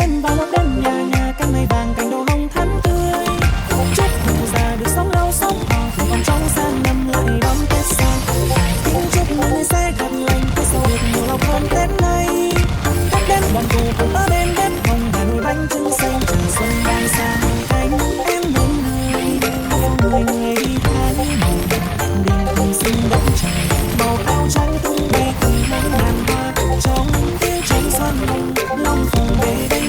đêm vào một đêm nhà nhà cánh mây vàng cành đào hồng thắm tươi. Chúc mừng già được sống lâu sống thọ, cùng con trong sang năm lại đón Tết sang. Kính chúc mọi người sẽ thật lành, Tết sau được nhiều lộc hơn Tết nay. Tết đến đoàn tụ cùng ở bên bếp hồng, Hà Nội bánh trưng xanh chờ xuân đang sang cánh em đến nơi. Người người đi tháng màu, đình cùng xinh đất trời, màu áo trắng tung bay cùng nắng ngàn hoa trong tiếng trống xuân hồng long phượng về đây.